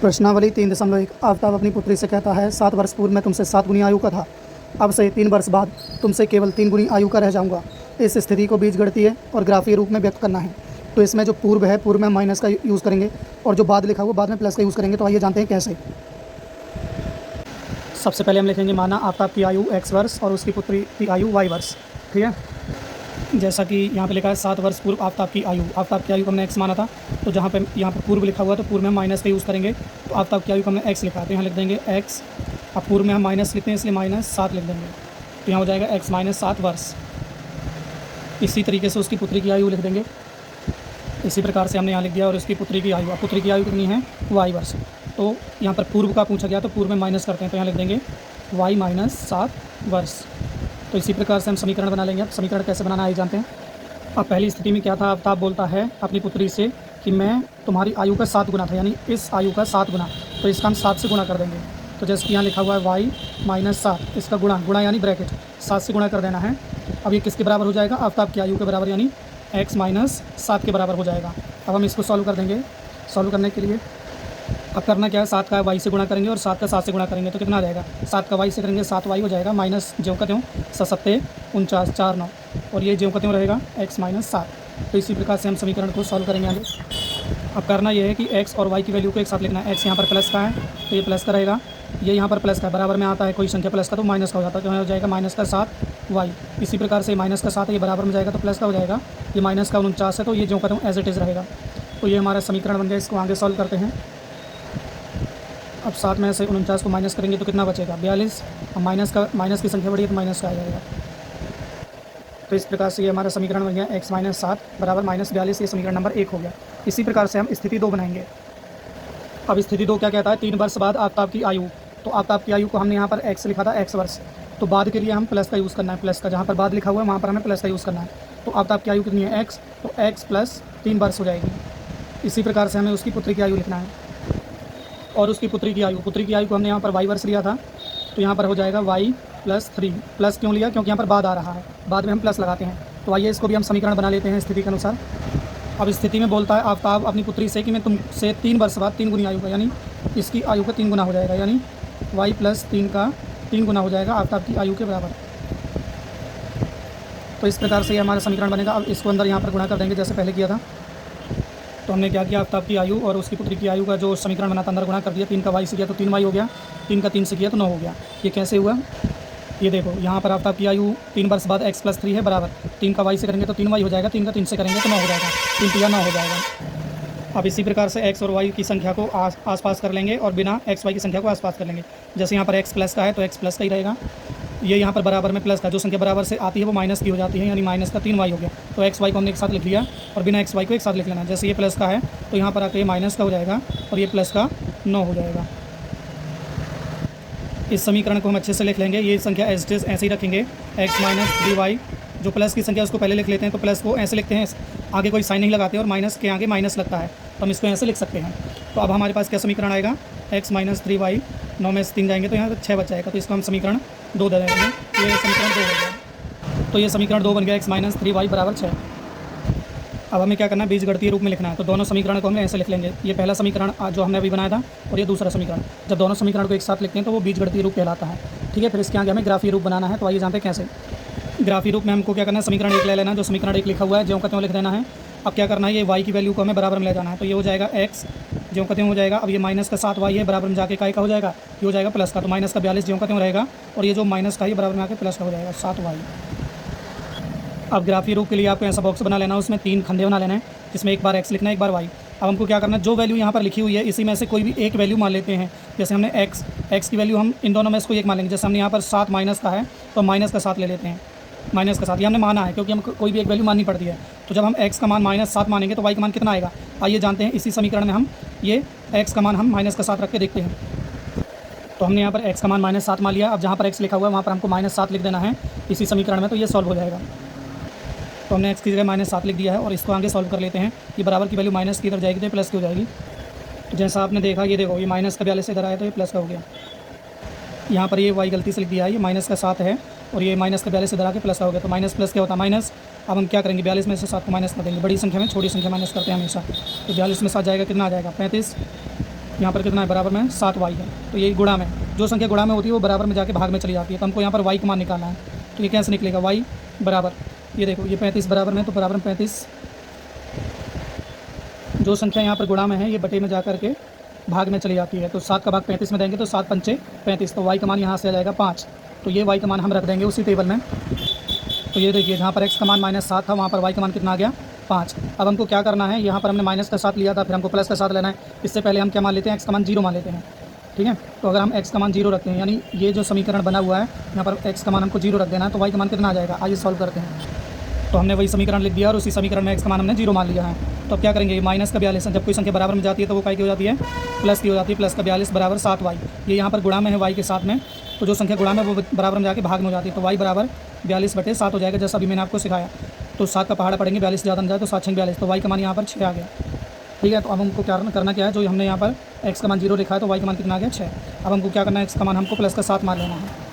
प्रश्नावली 3.1 आफ्ताब अपनी पुत्री से कहता है 7 वर्ष पूर्व मैं तुमसे 7 गुनी आयु का था, अब से 3 वर्ष बाद तुमसे केवल 3 गुनी आयु का रह जाऊंगा। इस स्थिति को बीजगणितीय और ग्राफीय रूप में व्यक्त करना है। तो इसमें जो पूर्व है, पूर्व में माइनस का यूज़ करेंगे और जो बाद लिखा हुआ बाद में प्लस का यूज़ करेंगे। तो आइए जानते हैं कैसे। सबसे पहले हम लिखेंगे माना आफ्ताब की आयु x वर्ष और उसकी पुत्री की आयु y वर्ष। ठीक है, जैसा कि यहाँ पे लिखा है 7 वर्ष पूर्व आफ्ताब की आयु को हमने x माना था, तो जहाँ पे यहाँ पर पूर्व लिखा हुआ तो पूर्व में माइनस का यूज़ करेंगे। तो आफ्ताब की आयु को हमने x लिखा, तो यहाँ लिख देंगे x। अब पूर्व में हम माइनस लिखते हैं इसलिए -7 लिख देंगे, तो यहाँ हो जाएगा x - 7 वर्ष। इसी तरीके से उसकी पुत्री की आयु लिख देंगे, इसी प्रकार से हमने यहाँ लिख दिया। और उसकी पुत्री की आयु, अब पुत्री की आयु कितनी है y वर्ष। तो यहाँ पर पूर्व का पूछा गया तो पूर्व में माइनस करते हैं, तो यहाँ लिख देंगे y - 7 वर्ष। तो इसी प्रकार से हम समीकरण बना लेंगे। अब समीकरण कैसे बनाना है जानते हैं। अब पहली स्थिति में क्या था, आफ्ताब बोलता है अपनी पुत्री से कि मैं तुम्हारी आयु का 7 गुना था, यानी इस आयु का 7 गुना। तो इसका हम 7 से गुणा कर देंगे। तो जैसे कि यहाँ लिखा हुआ है y - 7, इसका गुणा यानी ब्रैकेट 7 से गुणा कर देना है। अब ये किसके बराबर हो जाएगा, आफ्ताब की आयु के बराबर, यानी x - 7 के बराबर हो जाएगा। अब हम इसको सॉल्व कर देंगे। सॉल्व करने के लिए अब करना क्या है, 7 का y से गुणा करेंगे और 7 का 7 से गुणा करेंगे तो कितना आ जाएगा। 7 का y से करेंगे 7y हो जाएगा, माइनस ज्यों का त्यों 7 × 49 4 9, और ये ज्यों का त्यों रहेगा x - 7। तो इसी प्रकार से हम समीकरण को सॉल्व करेंगे आगे। अब करना यह है कि x और y की वैल्यू को एक साथ लिखना है। x यहाँ पर प्लस का है तो ये प्लस का रहेगा, ये यहाँ पर प्लस का बराबर में आता है कोई संख्या प्लस का तो माइनस का हो जाता है, तो यहाँ हो जाएगा -7y। इसी प्रकार से -7 है, ये बराबर में जाएगा तो प्लस का हो जाएगा, ये -49 है तो ये ज्यों का त्यों एज इट इज़ रहेगा। तो ये हमारा समीकरण बन गया। इसको आगे सॉल्व करते हैं। अब 7 में से 49 को माइनस करेंगे तो कितना बचेगा 42। अब माइनस की संख्या बढ़ी है तो माइनस का आ जाएगा। तो इस प्रकार से ये हमारा समीकरण बन गया x - 7 बराबर -42। ये समीकरण नंबर 1 हो गया। इसी प्रकार से हम स्थिति 2 बनाएंगे। अब स्थिति 2 क्या कहता है, 3 वर्ष बाद आफ्ताब की आयु। तो आफ्ताब की आयु को हमने यहाँ पर x लिखा था, x वर्ष। तो बाद के लिए हम प्लस का यूज़ करना है, प्लस का जहाँ पर बाद लिखा हुआ है वहाँ पर हमें प्लस का यूज़ करना है। तो आफ्ताब की आयु कितनी है x, तो x + 3 वर्ष हो जाएगी। इसी प्रकार से हमें उसकी पुत्री की आयु लिखना है। और उसकी पुत्री की आयु को हमने यहाँ पर y वर्ष लिया था, तो यहाँ पर हो जाएगा y + 3। प्लस क्यों लिया, क्योंकि यहाँ पर बाद आ रहा है, बाद में हम प्लस लगाते हैं। तो आइए इसको भी हम समीकरण बना लेते हैं स्थिति के अनुसार। अब स्थिति में बोलता है आफ्ताब अपनी पुत्री से कि मैं तुमसे 3 वर्ष बाद 3 गुनी आयु का, यानी इसकी आयु का 3 गुना हो जाएगा, यानी y + 3 का 3 गुना हो जाएगा आफ्ताब की आयु के बराबर। तो इस प्रकार से ये हमारा समीकरण बनेगा। अब इसको अंदर यहाँ पर गुणा कर देंगे जैसे पहले किया था। तो हमने क्या किया, आफ्ताब की आयु और उसकी पुत्री की आयु का जो समीकरण बना था अंदर गुणा कर दिया। 3 का y से किया तो 3y हो गया, 3 का 3 से किया तो 9 हो गया। ये कैसे हुआ, ये देखो यहाँ पर आफ्ताब की आयु 3 वर्ष बाद x + 3 है बराबर 3 का y से करेंगे तो 3y हो जाएगा, 3 का 3 से करेंगे तो 9 हो जाएगा, 3 × 9 हो जाएगा। अब इसी प्रकार से x और y की संख्या को आसपास कर लेंगे और बिना x y की संख्या को आसपास कर लेंगे। जैसे यहाँ पर x प्लस का है तो x प्लस का ही रहेगा। ये यहाँ पर बराबर में प्लस का, जो संख्या बराबर से आती है वो माइनस की हो जाती है, यानी माइनस का 3y हो गया। तो x y को हमने एक साथ लिख लिया और बिना x y को एक साथ लिख लेना। जैसे ये प्लस का है तो यहाँ पर आकर ये माइनस का हो जाएगा और ये प्लस का 9 हो जाएगा। इस समीकरण को हम अच्छे से लिख लेंगे। ये संख्या ऐसे ही रखेंगे, x - 3y। जो प्लस की संख्या उसको पहले लिख लेते हैं, तो प्लस को ऐसे लिखते हैं, आगे कोई साइन नहीं लगाते और माइनस के आगे माइनस लगता है, तो हम इसको ऐसे लिख सकते हैं। तो अब हमारे पास क्या समीकरण आएगा, x - 3y, 9 में से 3 जाएंगे तो यहाँ 6 बच जाएगा। तो इसको हम समीकरण 2 दे देंगे। ये समीकरण 2 हो गया। तो ये समीकरण 2 बन गया, x - 3y = 6। अब हमें क्या करना है, बीजगणितीय रूप में लिखना है। तो दोनों समीकरण को हम ऐसे लिख लेंगे। ये पहला समीकरण जो हमने अभी बनाया था और ये दूसरा समीकरण। जब दोनों समीकरण को एक साथ लिखते हैं तो वो बीजगणितीय रूप कहलाता है। ठीक है, फिर इसके आगे हमें ग्राफीय रूप बनाना है। तो आइए जानते हैं कैसे। ग्राफीय रूप में हमको क्या करना है, समीकरण 1 ले लेना है, जो समीकरण 1 लिखा हुआ है ज्यों का त्यों लिख देना है। अब क्या करना है, ये y की वैल्यू को हमें बराबर में ले जाना है। तो ये हो जाएगा x ज्यों का त्यों हो जाएगा। अब ये -7y है, बराबर में जाके काय का हो जाएगा, ये हो जाएगा प्लस का, तो -42 ज्यों का त्यों रहेगा और ये जो माइनस का है बराबर में आके प्लस का हो जाएगा 7y। अब ग्राफीय रूप के लिए आपको ऐसा बॉक्स बना लेना, उसमें 3 खंडे बना लेने हैं, जिसमें एक बार x लिखना है, एक बार y। अब हमको क्या करना है, जो वैल्यू यहाँ पर लिखी हुई है इसी में से कोई भी एक वैल्यू मान लेते हैं। जैसे हमने x की वैल्यू हम इन दोनों में से कोई एक मान लेंगे। जैसे हमने यहाँ पर 7 माइनस का है तो माइनस का 7 ले लेते हैं, माइनस का 7 ये हमने माना है क्योंकि हम कोई भी एक वैल्यू माननी पड़ती है। तो जब हम x का मान -7 मानेंगे तो y का मान कितना आएगा, आइए जानते हैं। इसी समीकरण में हम ये x का मान हम -7 रख के देखते हैं। तो हमने यहाँ पर x का मान -7 मान लिया। अब जहाँ पर x लिखा हुआ है वहाँ पर हमको -7 लिख देना है इसी समीकरण में, तो ये सॉल्व हो जाएगा। तो हमने x की जगह -7 लिख दिया है और इसको आगे सॉल्व कर लेते हैं। ये बराबर की वैल्यू माइनस की इधर जाएगी तो ये प्लस की हो जाएगी। तो जैसा आपने देखा, ये देखो ये माइनस का 42 इधर आया तो ये प्लस का हो गया। यहाँ पर ये y गलती से लिख दिया है, ये -7 है और ये माइनस का 42 इधर आके प्लस का हो गया। तो माइनस प्लस क्या होता है, माइनस। अब हम क्या करेंगे, 42 में से 7 को माइनस कर देंगे। बड़ी संख्या में छोटी संख्या माइनस करते हैं हमेशा। तो 42 में 7 जाएगा, कितना आ जाएगा 35। यहाँ पर कितना है, बराबर में 7y है। तो ये गुणा में, जो संख्या गुणा में होती है वो बराबर में जाके भाग में चली जाती है। तो हमको यहाँ पर y का मान निकालना है। तो ये कैसे निकलेगा, y बराबर, ये देखो ये 35 बराबर में, तो बराबर में 35, जो संख्या यहाँ पर गुणा में है ये बटे में जा करके भाग में चली जाती है। तो 7 का भाग 35 में देंगे तो 7 पंचे 35, तो y का मान यहाँ से आ जाएगा 5। तो ये y का मान हम रख देंगे उसी टेबल में। तो ये देखिए जहाँ पर x का मान -7 था वहाँ पर y का मान कितना आ गया, 5। अब हमको क्या करना है, यहाँ पर हमने माइनस का साथ लिया था, फिर हमको प्लस का साथ लेना है। इससे पहले हम क्या मान लेते हैं, x का मान 0 मान लेते हैं। ठीक है, तो अगर हम x का मान 0 रखते हैं, यानी ये जो समीकरण बना हुआ है यहाँ पर x का मान हमको 0 रख देना है, तो y का मान कितना आ जाएगा। आइए सॉल्व करते हैं। तो हमने वही समीकरण लिख दिया और उसी समीकरण में x का मान हमने 0 मान लिया है। तो अब क्या करेंगे, माइनस का 42 जब कोई संख्या बराबर में जाती है तो वो काय की हो जाती है, प्लस की हो जाती है। प्लस का 42 बराबर 7y, ये यहाँ पर गुणा में है y के साथ में, तो जो संख्या गुणा में वो बराबर में जाके भाग में हो जाती है। तो y बराबर 42/7 हो जाएगा, जैसा अभी मैंने आपको सिखाया। तो 7 का पहाड़ा पढ़ेंगे, 42 ज़्यादा न जाए तो 7 6 42, तो y का मान यहाँ पर 6 आ गया। ठीक है, तो अब हमको क्या करना क्या है, जो हमने यहाँ पर x का मान 0 लिखा है तो y का मान कितना आ गया, 6। अब हमको क्या करना है, x का मान हमको प्लस का 7 मान लेना है।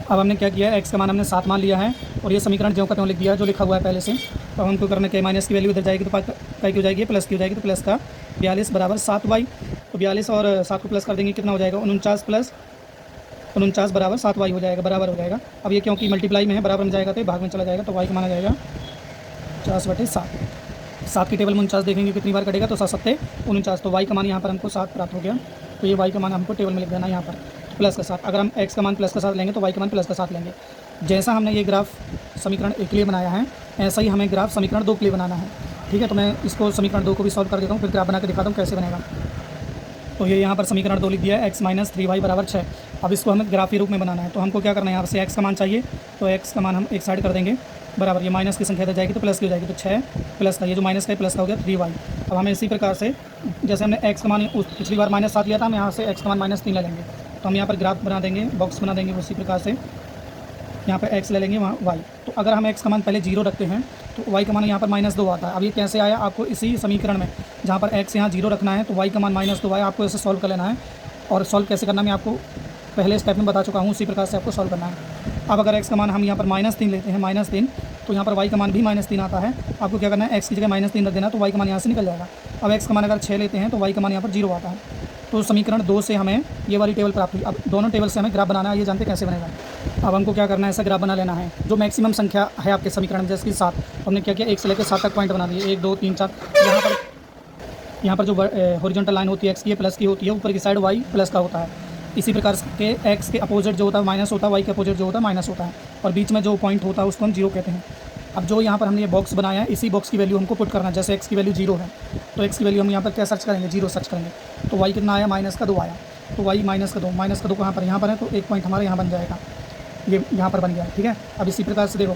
अब हमने क्या किया है, x का मान हमने 7 मान लिया है और ये समीकरण ज्यों का त्यों लिख दिया है जो लिखा हुआ है पहले से। तो हमको करना क्या, माइनस की वैल्यू इधर जाएगी तो काय की हो जाएगी, प्लस की हो जाएगी। तो प्लस का 42 बराबर 7y, तो 42 और 7 को प्लस कर देंगे, कितना हो जाएगा, 49 प्लस 49 बराबर 7y हो जाएगा, बराबर हो जाएगा। अब ये क्योंकि मल्टीप्लाई में है, बराबर में जाएगा तो भाग में चला जाएगा, तो y का मान आ जाएगा 50/7। 7 की टेबल में 49 देखेंगे कितनी बार कटेगा, तो 7 7 49, तो y का मान यहाँ पर हमको 7 प्राप्त हो गया। तो ये y का मान हमको टेबल में लिख देना यहाँ पर प्लस का 7। अगर हम x का मान प्लस का 7 लेंगे तो y का मान प्लस का 7 लेंगे। जैसा हमने ये ग्राफ समीकरण 1 के लिए बनाया है, ऐसा ही हमें ग्राफ समीकरण 2 के लिए बनाना है। ठीक है, तो मैं इसको समीकरण 2 को भी सॉल्व कर देता हूँ, फिर ग्राफ बना के दिखाता हूँ कैसे बनेगा। तो ये यहाँ पर समीकरण 2 लिख दिया है, x - 3y बराबर 6। अब इसको हमें ग्राफ के रूप में बनाना है, तो हमको क्या करना है, यहाँ से x का मान चाहिए, तो x का मान हम एक साइड कर देंगे, बराबर ये माइनस की संख्या इधर जाएगी तो प्लस की हो जाएगी, तो 6 प्लस का, ये जो माइनस का है प्लस का हो गया 3y। अब हमें इसी प्रकार से, जैसे हमने x का मान पिछली बार -7 लिया था, हम यहाँ से x का मान -3 ले लेंगे। तो हम यहाँ पर ग्राफ बना देंगे, बॉक्स बना देंगे, उसी प्रकार से यहाँ पर x ले लेंगे, वहाँ y। तो अगर हम x का मान पहले 0 रखते हैं तो y का मान यहाँ पर -2 आता है। अब ये कैसे आया, आपको इसी समीकरण में जहाँ पर x यहाँ 0 रखना है तो y का मान -2 आया, आपको ऐसे सॉल्व कर लेना है। और सॉल्व कैसे करना मैं आपको पहले स्टेप में बता चुका हूँ, उसी प्रकार से आपको सॉल्व करना है। अब अगर x का मान हम यहाँ पर -3 लेते हैं, -3, तो यहाँ पर y का मान भी -3 आता है। आपको क्या करना है, x की जगह -3 रख देना, तो y का मान यहाँ से निकल जाएगा। अब x का मान अगर 6 लेते हैं तो y का मान यहाँ पर 0 आता है। तो समीकरण 2 से हमें ये वाली टेबल प्राप्त हुई। अब दोनों टेबल से हमें ग्राफ बनाना है, ये जानते कैसे बनेगा। अब हमको क्या करना है, ऐसा ग्राफ बना लेना है जो मैक्सिमम संख्या है आपके समीकरण में, जैसे कि 7। हमने क्या किया, 1 से लेकर 7 तक पॉइंट बना दिए, 1 2 3 4। यहाँ पर जो हॉरिजॉन्टल लाइन होती है x की प्लस की होती है, ऊपर की साइड y प्लस का होता है। इसी प्रकार के x के अपोजिट जो होता है माइनस होता है, y के अपोजिट जो होता है माइनस होता है, और बीच में जो पॉइंट होता है उसको हम 0 कहते हैं। अब जो यहाँ पर हमने ये बॉक्स बनाया है, इसी बॉक्स की वैल्यू हमको पुट करना है। जैसे x की वैल्यू 0 है तो x की वैल्यू हम यहाँ पर क्या सर्च करेंगे, 0 सर्च करेंगे, तो y कितना आया, -2 आया। तो y -2 कहाँ पर, यहाँ पर है, तो एक पॉइंट हमारा यहाँ बन जाएगा, ये यहाँ पर बन गया। ठीक है, अब इसी प्रकार से देखो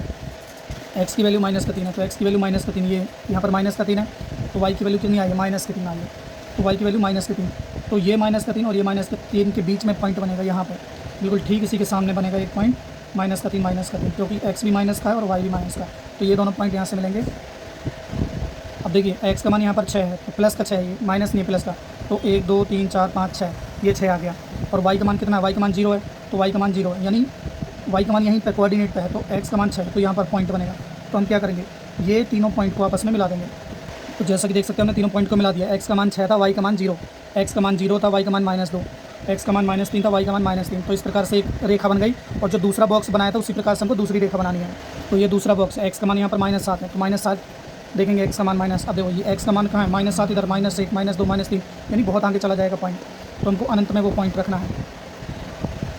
x की वैल्यू -3 है, तो x की वैल्यू -3, ये यहाँ पर -3 है, तो y की वैल्यू कितनी आई है, -3 आई है, तो y की वैल्यू -3। तो ये -3 और ये -3 के बीच में पॉइंट बनेगा, यहाँ पर बिल्कुल ठीक इसी के सामने बनेगा एक पॉइंट, -3, क्योंकि x भी माइनस का है और y भी माइनस का है, तो ये दोनों पॉइंट यहाँ से मिलेंगे। अब देखिए x का मान यहाँ पर 6 है, तो प्लस का 6 है, ये माइनस नहीं है प्लस का, तो 1 2 3 4 5 6, ये 6 आ गया। और y का मान कितना है, y का मान 0 है, तो y का मान 0 है, यानी y का मान यहीं पर कोऑर्डिनेट पे है, तो x का मान 6 है, तो यहाँ पर पॉइंट बनेगा। तो हम क्या करेंगे, ये तीनों पॉइंट को आपस में मिला देंगे। तो जैसा कि देख सकते हैं हमने तीनों पॉइंट को मिला दिया, x का मान 6 था, y का मान 0, x का मान 0 था, y का मान -2, x का मान -3 था, y का मान -3। तो इस प्रकार से एक रेखा बन गई, और जो दूसरा बॉक्स बनाया था उसी प्रकार से हमको दूसरी रेखा बनानी है। तो ये दूसरा बॉक्स है, x का मान यहाँ पर -7 है, तो -7 देखेंगे, x का मान माइनस, अब देखो ये x का मान कहाँ है, -7 इधर, -1 -2 -3, यानी बहुत आगे चला जाएगा पॉइंट, तो हमको अनंत में वो पॉइंट रखना है।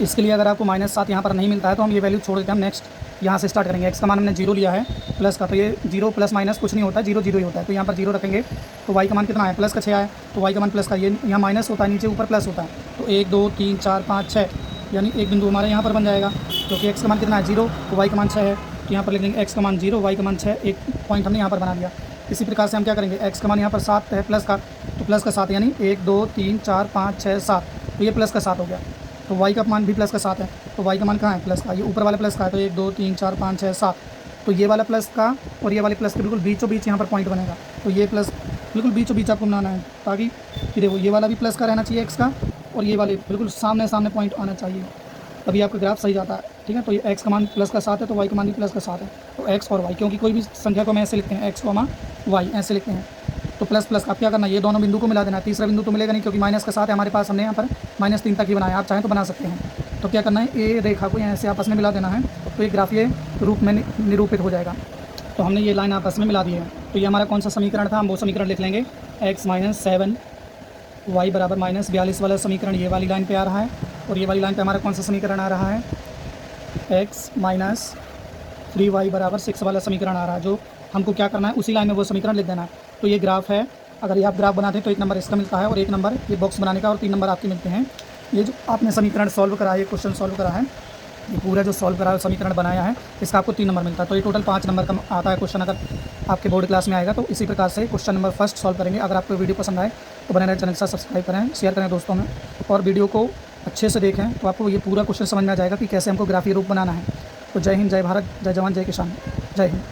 इसके लिए अगर आपको -7 यहाँ पर नहीं मिलता है तो हम ये वैल्यू छोड़ देते हैं, हम नेक्स्ट यहाँ से स्टार्ट करेंगे। x का मान हमने 0 लिया है प्लस का, तो ये 0 प्लस माइनस कुछ नहीं होता है, 0 0 ही होता है, तो यहाँ पर 0 रखेंगे। तो y का मान कितना है, प्लस का 6 आया, तो y का मान प्लस का, ये यहाँ माइनस होता है, नीचे ऊपर प्लस होता है, तो 1 2 3 4 5 6, यानी एक बिंदु हमारे यहाँ पर बन जाएगा, क्योंकि x का मान कितना है 0, तो y का मान 6 है, तो यहाँ पर लिख देंगे x का मान 0, y का मान 6, एक पॉइंट हमने यहाँ पर बना लिया। इसी प्रकार से हम क्या करेंगे, x का मान यहाँ पर 7 है प्लस का, तो प्लस का 7, यानी 1 2 3 4 5 6 7, तो ये प्लस का 7 हो गया। तो y का मान भी प्लस का 7 है, तो y का मान कहाँ है, प्लस का, ये ऊपर वाला प्लस का है, तो 1 2 3 4 5 6 7, तो ये वाला प्लस का और ये वाले प्लस के बिल्कुल बीचों बीच यहाँ पर पॉइंट बनेगा। तो ये प्लस बिल्कुल बीचों बीच आपको बनाना है, ताकि ये देखो ये वाला भी प्लस का रहना चाहिए x का, और ये वाले बिल्कुल सामने सामने पॉइंट आना चाहिए, तभी आपका ग्राफ सही जाता है। ठीक है, तो ये x का मान प्लस का 7 है, तो y का मान भी प्लस का 7 है, तो x और y, क्योंकि कोई भी संख्या को हम ऐसे लिखते हैं x, y ऐसे लिखते हैं, तो प्लस प्लस आप क्या करना है, ये दोनों बिंदु को मिला देना है। तीसरा बिंदु तो मिलेगा नहीं क्योंकि माइनस के साथ है हमारे पास, हमने यहाँ पर -3 तक ही बनाया, आप चाहें तो बना सकते हैं। तो क्या करना है, ये रेखा को यहाँ से आपस में मिला देना है, तो ये ग्राफ ये रूप में निरूपित हो जाएगा। तो हमने ये लाइन आपस में मिला दी है। तो ये हमारा कौन सा समीकरण था, हम वो समीकरण लिख लेंगे। x - 7 y बराबर -42 वाला समीकरण ये वाली लाइन पे आ रहा है, और ये वाली लाइन पे हमारा कौन सा समीकरण आ रहा है, x - 3y बराबर 6 वाला समीकरण आ रहा है। जो हमको क्या करना है, उसी लाइन में वो समीकरण लिख देना है। तो ये ग्राफ है, अगर ये आप ग्राफ बनाते हैं तो 1 नंबर इसका मिलता है और 1 नंबर ये बॉक्स बनाने का और 3 नंबर आपके मिलते हैं। ये जो आपने समीकरण सॉल्व करा है, ये क्वेश्चन सॉल्व करा है, ये पूरा जो सॉल्व करा है समीकरण बनाया है, इसका आपको 3 नंबर मिलता है। तो ये टोटल 5 नंबर का आता है क्वेश्चन, अगर आपके बोर्ड क्लास में आएगा। तो इसी प्रकार से क्वेश्चन नंबर फर्स्ट सॉल्व करेंगे। अगर आपको वीडियो पसंद आए तो बने रहे चैनल से सब्सक्राइब करें, शेयर करें दोस्तों में, और वीडियो को अच्छे से देखें तो आपको ये पूरा क्वेश्चन समझ में आ जाएगा कि कैसे हमको ग्राफीय रूप बनाना है। तो जय हिंद, जय भारत, जय जवान, जय किसान, जय हिंद।